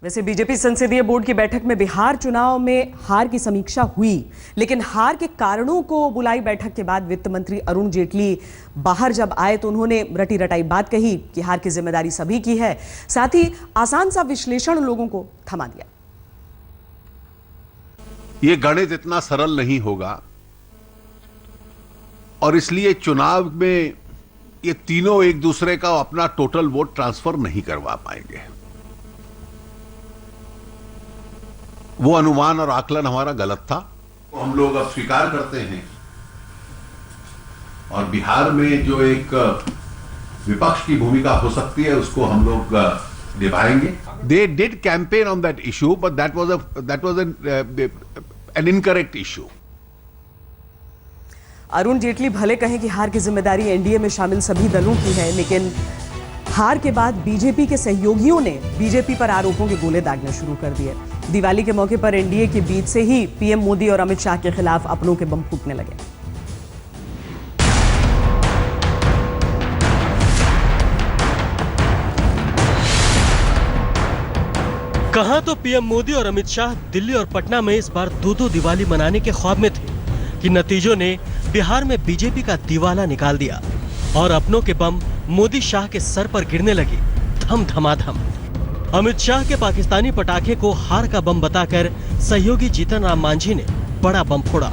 वैसे बीजेपी संसदीय बोर्ड की बैठक में बिहार चुनाव में हार की समीक्षा हुई, लेकिन हार के कारणों को बुलाई बैठक के बाद वित्त मंत्री अरुण जेटली बाहर जब आए तो उन्होंने रटी रटाई बात कही कि हार की जिम्मेदारी सभी की है। साथ ही आसान सा विश्लेषण लोगों को थमा दिया। ये गणित इतना सरल नहीं होगा और इसलिए चुनाव में ये तीनों एक दूसरे का अपना टोटल वोट ट्रांसफर नहीं करवा पाएंगे। वो अनुमान और आकलन हमारा गलत था, वो हम लोग अब स्वीकार करते हैं और बिहार में जो एक विपक्ष की भूमिका हो सकती है उसको हम लोग निभाएंगे। They did campaign on that issue, but that was an incorrect issue. Arun Jaitley भले कहें कि हार की जिम्मेदारी एनडीए में शामिल सभी दलों की है, लेकिन हार के बाद बीजेपी के सहयोगियों ने बीजेपी पर आरोपों के गोले दागने शुरू कर दिए। दिवाली के मौके पर एनडीए के बीच से ही पीएम मोदी और अमित शाह के खिलाफ अपनों के बम फूटने लगे। कहां तो पीएम मोदी और अमित शाह दिल्ली और पटना में इस बार दो दिवाली मनाने के ख्वाब में थे कि नतीजों ने बिहार में बीजेपी का दिवाला निकाल दिया और अपनों के बम मोदी शाह के सर पर गिरने लगे धम धमाधम। अमित शाह के पाकिस्तानी पटाखे को हार का बम बताकर सहयोगी जीतन राम मांझी ने बड़ा बम फोड़ा।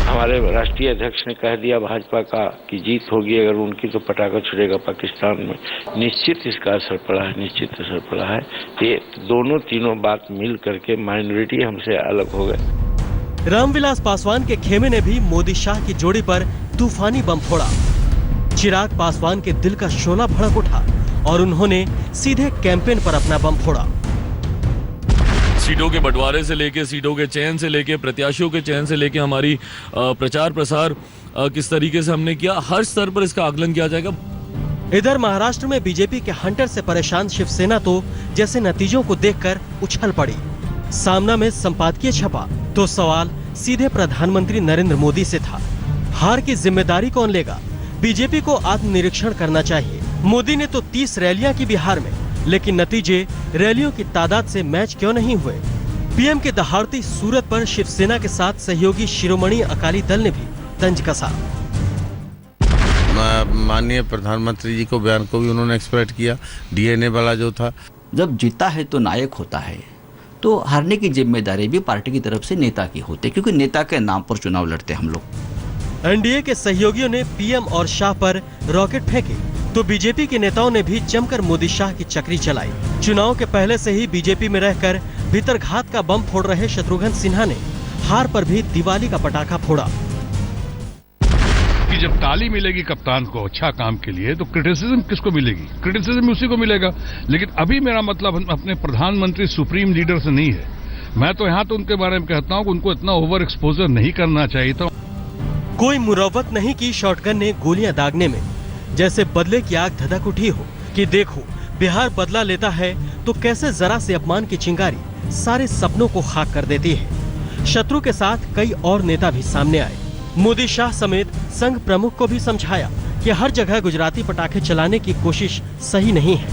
हमारे राष्ट्रीय अध्यक्ष ने कह दिया भाजपा का कि जीत होगी अगर उनकी तो पटाखा छुड़ेगा पाकिस्तान में। निश्चित इसका असर पड़ा है, निश्चित असर पड़ा है। ये दोनों तीनों बात मिल करके माइनॉरिटी हमसे अलग हो गए। रामविलास पासवान के खेमे ने भी मोदी शाह की जोड़ी पर तूफानी बम फोड़ा। चिराग पासवान के दिल का शोला भड़क उठा और उन्होंने सीधे कैंपेन पर अपना बम फोड़ा। सीटों के बंटवारे से लेके, सीटों के चयन से लेके, प्रत्याशियों के चयन से लेके हमारी प्रचार प्रसार किस तरीके से हमने किया, हर स्तर पर इसका आकलन किया जाएगा। इधर महाराष्ट्र में बीजेपी के हंटर से परेशान शिवसेना तो जैसे नतीजों को देखकर उछल पड़ी। सामना में संपादकीय छपा तो सवाल सीधे प्रधानमंत्री नरेंद्र मोदी से था। हार की जिम्मेदारी कौन लेगा? बीजेपी को आत्मनिरीक्षण करना चाहिए। मोदी ने तो 30 रैलियां की बिहार में, लेकिन नतीजे रैलियों की तादाद से मैच क्यों नहीं हुए? पीएम के दहाड़ती सूरत पर शिवसेना के साथ सहयोगी शिरोमणि अकाली दल ने भी तंज कसा। माननीय प्रधानमंत्री जी को बयान को भी उन्होंने एक्सप्रेस किया। डीएनए वाला जो था, जब जीता है तो नायक होता है, तो हारने की जिम्मेदारी भी पार्टी की तरफ से नेता की होती है, क्योंकि नेता के नाम पर चुनाव लड़ते हम लोग। एनडीए के सहयोगियों ने पीएम और शाह पर रॉकेट फेंके तो बीजेपी के नेताओं ने भी जमकर मोदी शाह की चक्री चलाई। चुनाव के पहले से ही बीजेपी में रहकर भीतरघात का बम फोड़ रहे शत्रुघ्न सिन्हा ने हार पर भी दिवाली का पटाखा फोड़ा। कि जब ताली मिलेगी कप्तान को अच्छा काम के लिए तो क्रिटिसिज्म किसको मिलेगी? क्रिटिसिज्म उसी को मिलेगा। लेकिन अभी मेरा मतलब अपने प्रधानमंत्री सुप्रीम लीडर से नहीं है। मैं तो यहाँ तो उनके बारे में कहता हूँ कि उनको इतना ओवर एक्सपोजर नहीं करना चाहिए था। कोई मुरव्वत नहीं की शॉटगन ने गोलियां दागने में, जैसे बदले की आग धधक उठी हो कि देखो बिहार बदला लेता है तो कैसे जरा से अपमान की चिंगारी सारे सपनों को खाक कर देती है। शत्रु के साथ कई और नेता भी सामने आए। मोदी शाह समेत संघ प्रमुख को भी समझाया कि हर जगह गुजराती पटाखे चलाने की कोशिश सही नहीं है।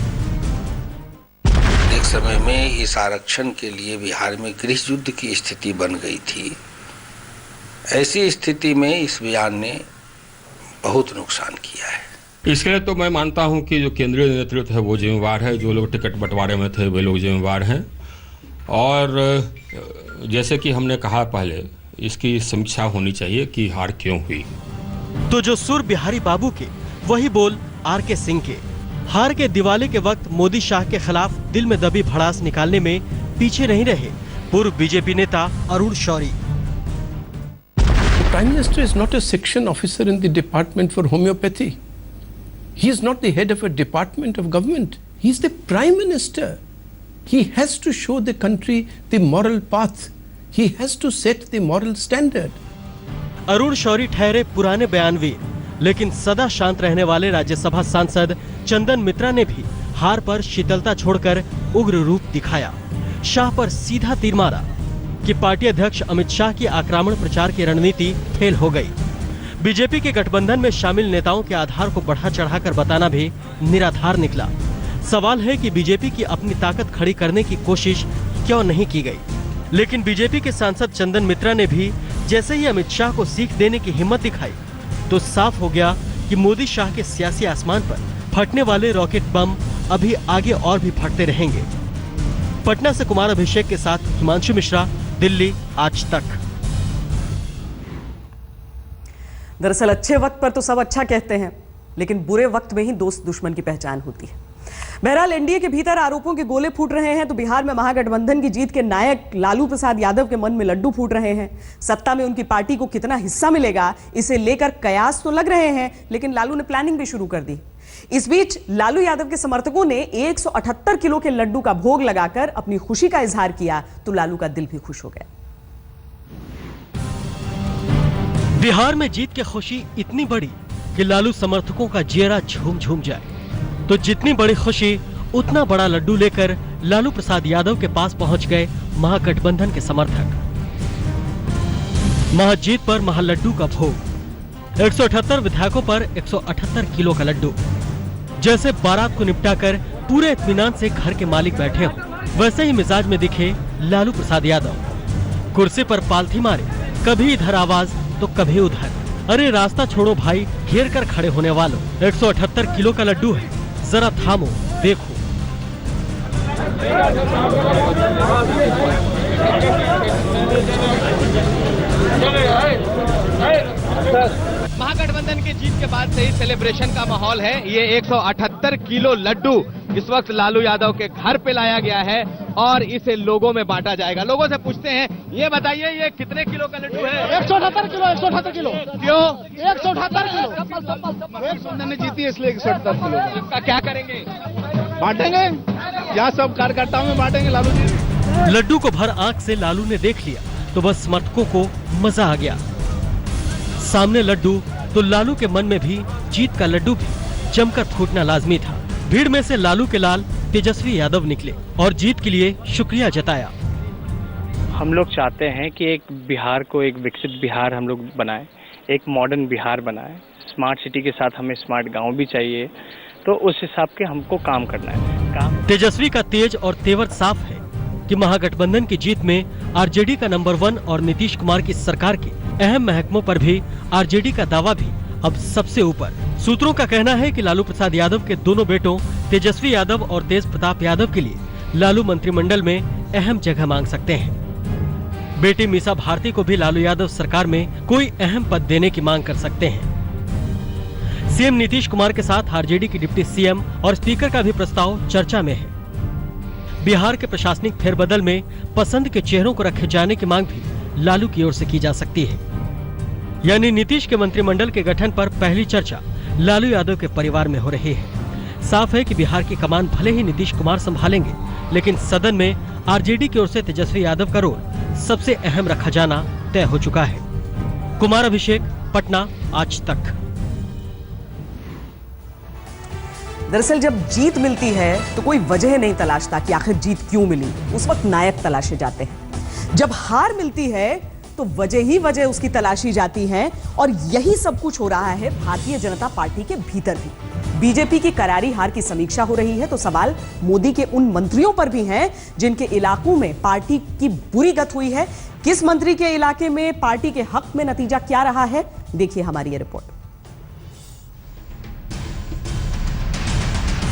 एक समय में इस आरक्षण के लिए बिहार में गृह युद्ध की स्थिति बन गई थी। ऐसी स्थिति में इस बयान ने बहुत नुकसान किया है। इसके लिए तो मैं मानता हूं कि जो केंद्रीय नेतृत्व है वो जिम्मेवार है। जो लोग टिकट बंटवारे में थे वे लोग जिम्मेवार हैं। और जैसे कि हमने कहा पहले, इसकी समीक्षा होनी चाहिए कि हार क्यों हुई। तो जो सुर बिहारी बाबू के वही बोल आर.के. सिंह के। हार के दिवाली के वक्त मोदी शाह के खिलाफ दिल में दबी भड़ास निकालने में पीछे नहीं रहे पूर्व बीजेपी नेता Arun Shourie. Prime Minister is not a section officer in the Department for Homeopathy. He is not the head of a department of government. He is the Prime Minister. He has to show the country the moral path. He has to set the moral standard. Arun Shourie ठहरे पुराने बयानवीर, लेकिन सदा शांत रहने वाले राज्यसभा सांसद चंदन मित्रा ने भी हार पर शीतलता छोड़कर उग्र रूप दिखाया। शाह पर सीधा तीर मारा कि पार्टी अध्यक्ष अमित शाह की आक्रामक प्रचार की रणनीति फेल हो गई। बीजेपी के गठबंधन में शामिल नेताओं के आधार को बढ़ा चढ़ाकर बताना भी निराधार निकला। सवाल है कि बीजेपी की अपनी ताकत खड़ी करने की कोशिश क्यों नहीं की गई। लेकिन बीजेपी के सांसद चंदन मित्रा ने भी जैसे ही अमित शाह को सीख देने की हिम्मत दिखाई तो साफ हो गया कि मोदी शाह के सियासी आसमान पर फटने वाले रॉकेट बम अभी आगे और भी फटते रहेंगे। पटना से कुमार अभिषेक के साथ हिमांशु मिश्रा, दिल्ली, आज तक। दरअसल अच्छे वक्त पर तो सब अच्छा कहते हैं, लेकिन बुरे वक्त में ही दोस्त दुश्मन की पहचान होती है। बहरहाल एनडीए के भीतर आरोपों के गोले फूट रहे हैं तो बिहार में महागठबंधन की जीत के नायक लालू प्रसाद यादव के मन में लड्डू फूट रहे हैं। सत्ता में उनकी पार्टी को कितना हिस्सा मिलेगा इसे लेकर कयास तो लग रहे हैं, लेकिन लालू ने प्लानिंग भी शुरू कर दी। इस बीच लालू यादव के समर्थकों ने 178 किलो के लड्डू का भोग लगाकर अपनी खुशी का इजहार किया तो लालू का दिल भी खुश हो गया। बिहार में जीत की खुशी इतनी बड़ी कि लालू समर्थकों का चेहरा झूम झूम जाए, तो जितनी बड़ी खुशी उतना बड़ा लड्डू लेकर लालू प्रसाद यादव के पास पहुंच गए महागठबंधन के समर्थक। महाजीत पर महालड्डू का भोग, 178 विधायकों पर 178 किलो का लड्डू। जैसे बारात को निपटाकर पूरे इत्मीनान से घर के मालिक बैठे हो, वैसे ही मिजाज में दिखे लालू प्रसाद यादव। कुर्सी पर पालथी मारे, कभी इधर आवाज तो कभी उधर। अरे रास्ता छोड़ो भाई, घेर कर खड़े होने वालों, 178 किलो का लड्डू है, जरा थामो देखो। महागठबंधन की जीत के बाद से ही सेलिब्रेशन का माहौल है। ये 178 किलो लड्डू इस वक्त लालू यादव के घर पे लाया गया है और इसे लोगों में बांटा जाएगा। लोगों से पूछते हैं, ये बताइए ये कितने किलो का लड्डू है? 178 किलो। 178 किलो क्यों? 178 किलो ने जीती इसलिए 178 किलो। आपका क्या करेंगे? बांटेंगे, यहाँ सब कार्यकर्ताओं में बांटेंगे लालू जी। लड्डू को भर आंख से लालू ने देख लिया तो बस समर्थकों को मजा आ गया। सामने लड्डू तो लालू के मन में भी जीत का लड्डू भी जमकर फूटना लाजमी था। भीड़ में से लालू के लाल तेजस्वी यादव निकले और जीत के लिए शुक्रिया जताया। हम लोग चाहते हैं कि एक बिहार को एक विकसित बिहार हम लोग बनाएं, एक मॉडर्न बिहार बनाएं। स्मार्ट सिटी के साथ हमें स्मार्ट गांव भी चाहिए, तो उस हिसाब के हमको काम करना है। तेजस्वी का तेज और तेवर साफ है कि महागठबंधन की जीत में आरजेडी का नंबर 1 और नीतीश कुमार की सरकार के अहम महकमों पर भी आरजेडी का दावा भी अब सबसे ऊपर। सूत्रों का कहना है कि लालू प्रसाद यादव के दोनों बेटों तेजस्वी यादव और तेज प्रताप यादव के लिए लालू मंत्रिमंडल में अहम जगह मांग सकते हैं। बेटी मीसा भारती को भी लालू यादव सरकार में कोई अहम पद देने की मांग कर सकते हैं। सीएम नीतीश कुमार के साथ आरजेडी की डिप्टी सीएम और स्पीकर का भी प्रस्ताव चर्चा में है। बिहार के प्रशासनिक फेरबदल में पसंद के चेहरों को रखे जाने की मांग भी लालू की ओर से की जा सकती है। यानी नीतीश के मंत्रिमंडल के गठन पर पहली चर्चा लालू यादव के परिवार में हो रही है। साफ है कि बिहार की कमान भले ही नीतीश कुमार संभालेंगे, लेकिन सदन में आरजेडी की ओर से तेजस्वी यादव का रोल सबसे अहम रखा जाना तय हो चुका है। कुमार अभिषेक, पटना, आज तक। दरअसल जब जीत मिलती है तो कोई वजह नहीं तलाशता कि आखिर जीत क्यों मिली, उस वक्त नायक तलाशे जाते हैं। जब हार मिलती है तो वजह ही वजह उसकी तलाशी जाती है, और यही सब कुछ हो रहा है भारतीय जनता पार्टी के भीतर भी। बीजेपी की करारी हार की समीक्षा हो रही है तो सवाल मोदी के उन मंत्रियों पर भी हैं जिनके इलाकों में पार्टी की बुरी गत हुई है। किस मंत्री के इलाके में पार्टी के हक में नतीजा क्या रहा है, देखिए हमारी ये रिपोर्ट।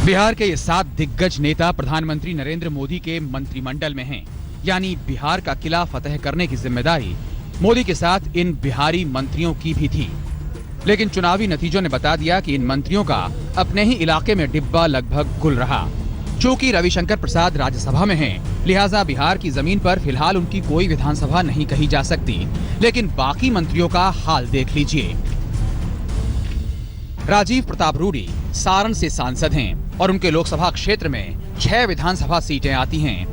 बिहार के ये 7 दिग्गज नेता प्रधानमंत्री नरेंद्र मोदी के मंत्रिमंडल में हैं, यानी बिहार का किला फतह करने की जिम्मेदारी मोदी के साथ इन बिहारी मंत्रियों की भी थी। लेकिन चुनावी नतीजों ने बता दिया कि इन मंत्रियों का अपने ही इलाके में डिब्बा लगभग गुल रहा। चूंकि रविशंकर प्रसाद राज्यसभा में हैं, लिहाजा बिहार की जमीन पर फिलहाल उनकी कोई विधानसभा नहीं कही जा सकती। लेकिन बाकी मंत्रियों का हाल देख लीजिए। राजीव प्रताप रूडी सारण से सांसद हैं और उनके लोकसभा क्षेत्र में 6 विधानसभा सीटें आती हैं।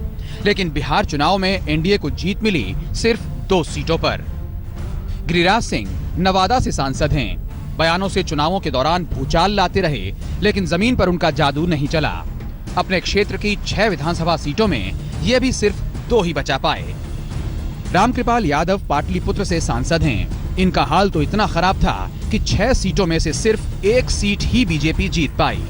लेकिन बिहार चुनाव में एनडीए को जीत मिली सिर्फ 2 सीटों पर। गिरिराज सिंह नवादा से सांसद हैं। बयानों से चुनावों के दौरान भूचाल लाते रहे, लेकिन जमीन पर उनका जादू नहीं चला। अपने क्षेत्र की 6 विधानसभा सीटों में ये भी सिर्फ 2 ही बचा पाए। रामकृपाल यादव पाटलिपुत्र से सांसद हैं। इनका हाल तो इतना खराब था कि 6 सीटों में से सिर्फ 1 सीट ही बीजेपी जीत पाई।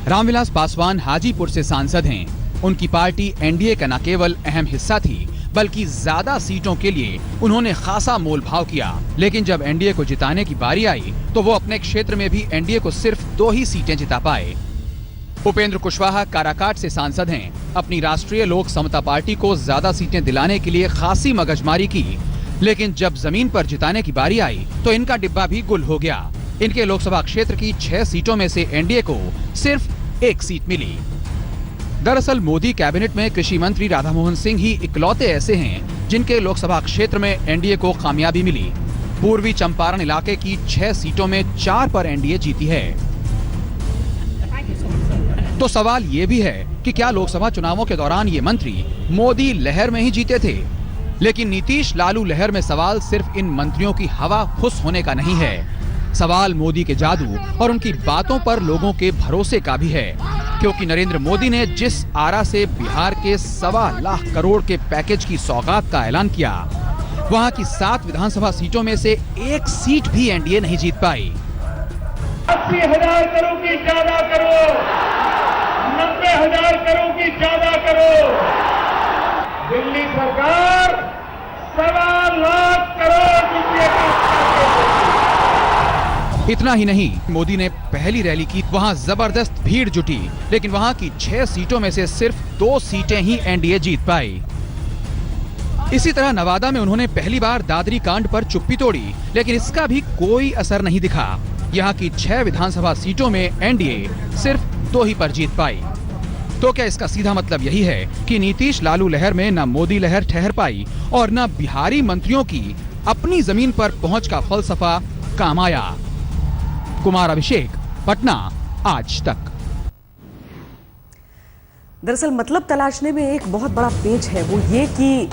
रामविलास पासवान हाजीपुर से सांसद हैं। उनकी पार्टी एनडीए का न केवल अहम हिस्सा थी, बल्कि ज्यादा सीटों के लिए उन्होंने खासा मोल भाव किया। लेकिन जब एनडीए को जिताने की बारी आई तो वो अपने क्षेत्र में भी एनडीए को सिर्फ 2 ही सीटें जिता पाए। उपेंद्र कुशवाहा काराकाट से सांसद हैं। अपनी राष्ट्रीय लोक समता पार्टी को ज्यादा सीटें दिलाने के लिए खासी मगजमारी की, लेकिन जब जमीन पर जिताने की बारी आई तो इनका डिब्बा भी गुल हो गया। इनके लोकसभा क्षेत्र की 6 सीटों में से एनडीए को सिर्फ 1 सीट मिली। दरअसल मोदी कैबिनेट में कृषि मंत्री राधामोहन सिंह ही इकलौते ऐसे हैं जिनके लोकसभा क्षेत्र में एनडीए को कामयाबी मिली। पूर्वी चंपारण इलाके की 6 सीटों में 4 पर एनडीए जीती है। तो सवाल ये भी है कि क्या लोकसभा चुनावों के दौरान ये मंत्री मोदी लहर में ही जीते थे? लेकिन नीतीश लालू लहर में सवाल सिर्फ इन मंत्रियों की हवा खुश होने का नहीं है। सवाल मोदी के जादू और उनकी बातों पर लोगों के भरोसे का भी है, क्योंकि नरेंद्र मोदी ने जिस आरा से बिहार के 1.25 लाख करोड़ के पैकेज की सौगात का ऐलान किया, वहां की 7 विधानसभा सीटों में से 1 सीट भी एनडीए नहीं जीत पाई। 80,000 करोड़ की ज्यादा करो, 90,000 करोड़ की ज्यादा करो। दिल्ली सरकार 1.25 लाख करोड़ रुपए का। इतना ही नहीं, मोदी ने पहली रैली की, वहां जबरदस्त भीड़ जुटी, लेकिन वहां की 6 सीटों में से सिर्फ 2 सीटें ही एनडीए जीत पाई। इसी तरह नवादा में उन्होंने पहली बार दादरी कांड पर चुप्पी तोड़ी, लेकिन इसका भी कोई असर नहीं दिखा। यहाँ की 6 विधानसभा सीटों में एनडीए सिर्फ 2 ही पर जीत पाई। तो क्या इसका सीधा मतलब यही है कि नीतीश लालू लहर में न मोदी लहर ठहर पाई और न बिहारी मंत्रियों की अपनी जमीन पर पहुंच का फलसफा काम आया? कुमार अभिषेक, पटना, आज तक। दरअसल मतलब तलाशने में एक बहुत बड़ा पेच है, वो ये कि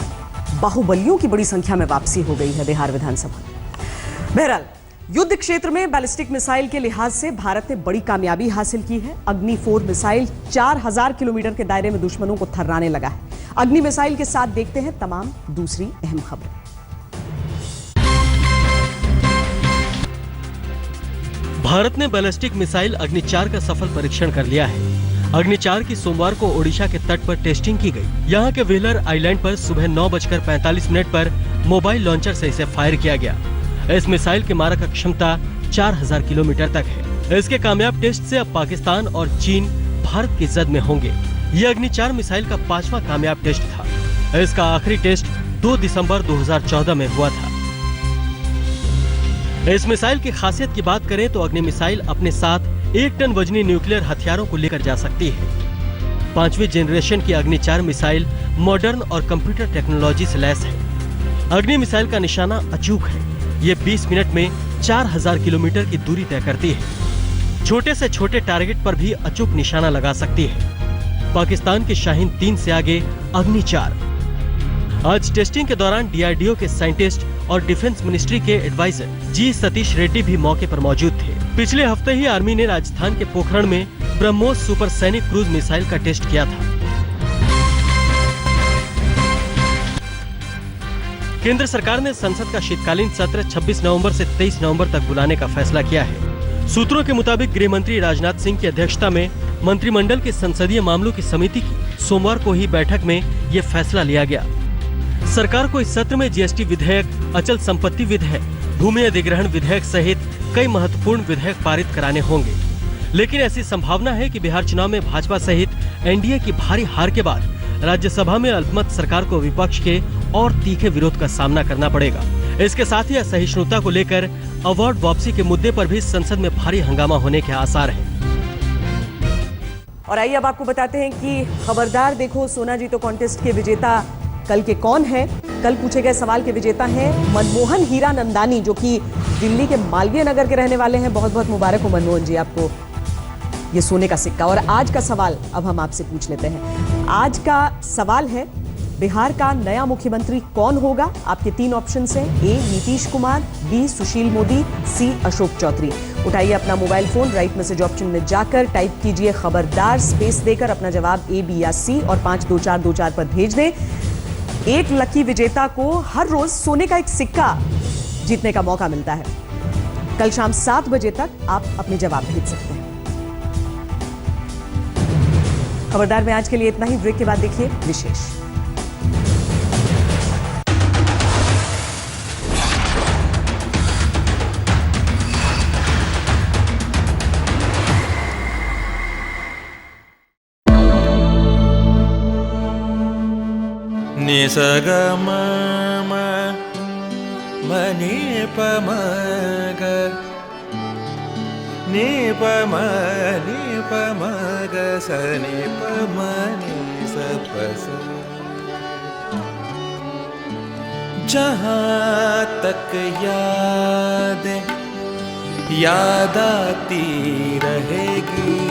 बाहुबलियों की बड़ी संख्या में वापसी हो गई है बिहार विधानसभा में। बहरहाल, युद्ध क्षेत्र में बैलिस्टिक मिसाइल के लिहाज से भारत ने बड़ी कामयाबी हासिल की है। अग्नि 4 मिसाइल 4000 किलोमीटर के दायरे में दुश्मनों को थर्राने लगा है। अग्नि मिसाइल के साथ देखते हैं तमाम दूसरी अहम खबरें। भारत ने बैलिस्टिक मिसाइल अग्नि 4 का सफल परीक्षण कर लिया है। अग्नि 4 की सोमवार को ओडिशा के तट पर टेस्टिंग की गई। यहाँ के व्हीलर आइलैंड पर सुबह 9:45 पर मोबाइल लॉन्चर से इसे फायर किया गया। इस मिसाइल की मारक क्षमता 4000 किलोमीटर तक है। इसके कामयाब टेस्ट से अब पाकिस्तान और चीन भारत की जद में होंगे। ये अग्नि 4 मिसाइल का 5वां कामयाब टेस्ट था। इसका आखिरी टेस्ट 2 दिसंबर 2014 में हुआ था। इस मिसाइल की खासियत की बात करें तो अग्नि मिसाइल अपने साथ 1 टन वजनी न्यूक्लियर हथियारों को लेकर जा सकती है। 5वीं जनरेशन की अग्नि 4 मिसाइल मॉडर्न और कंप्यूटर टेक्नोलॉजी से लैस है। अग्नि मिसाइल का निशाना अचूक है। ये 20 मिनट में 4000 किलोमीटर की दूरी तय करती है। छोटे से छोटे टारगेट पर भी अचूक निशाना लगा सकती है। पाकिस्तान के शाहीन 3 से आगे अग्नि 4। आज टेस्टिंग के दौरान डीआरडीओ के साइंटिस्ट और डिफेंस मिनिस्ट्री के एडवाइजर जी सतीश रेड्डी भी मौके पर मौजूद थे। पिछले हफ्ते ही आर्मी ने राजस्थान के पोखरण में ब्रह्मोस सुपरसैनिक क्रूज मिसाइल का टेस्ट किया था। केंद्र सरकार ने संसद का शीतकालीन सत्र 26 नवंबर से 23 नवंबर तक बुलाने का फैसला किया है। सूत्रों के मुताबिक गृह मंत्री राजनाथ सिंह की अध्यक्षता में मंत्रिमंडल के संसदीय मामलों की समिति की सोमवार को ही बैठक में ये फैसला लिया गया। सरकार को इस सत्र में जीएसटी विधेयक, अचल संपत्ति विधेयक, भूमि अधिग्रहण विधेयक सहित कई महत्वपूर्ण विधेयक पारित कराने होंगे। लेकिन ऐसी संभावना है कि बिहार चुनाव में भाजपा सहित एनडीए की भारी हार के बाद राज्यसभा में अल्पमत सरकार को विपक्ष के और तीखे विरोध का सामना करना पड़ेगा। इसके साथ ही असहिष्णुता को लेकर अवार्ड वापसी के मुद्दे पर भी संसद में भारी हंगामा होने के आसार हैं। और आइए अब आपको बताते हैं कि खबरदार देखो सोना जीतो कॉन्टेस्ट के विजेता कल के कौन है। कल पूछे गए सवाल के विजेता हैं मनमोहन हीरा नंदानी, जो कि दिल्ली के मालवीय नगर के रहने वाले हैं। बहुत बहुत मुबारक हो मनमोहन जी आपको ये सोने का सिक्का। और आज का सवाल अब हम आपसे पूछ लेते हैं। आज का सवाल है, बिहार का नया मुख्यमंत्री कौन होगा? आपके 3 ऑप्शन हैं, ए नीतीश कुमार, बी सुशील मोदी, सी अशोक चौधरी। उठाइए अपना mobile phone, right message option में जाकर टाइप कीजिए खबरदार, स्पेस देकर अपना जवाब ए, बी या सी और 52424 पर भेज दें। एक लकी विजेता को हर रोज सोने का एक सिक्का जीतने का मौका मिलता है। कल शाम 7 बजे तक आप अपने जवाब भेज सकते हैं। खबरदार में आज के लिए इतना ही। ब्रेक के बाद देखिए विशेष। निसगम मनि पमग नि पमग सनि पमनि सपस। जहाँ तक याद आती रहेगी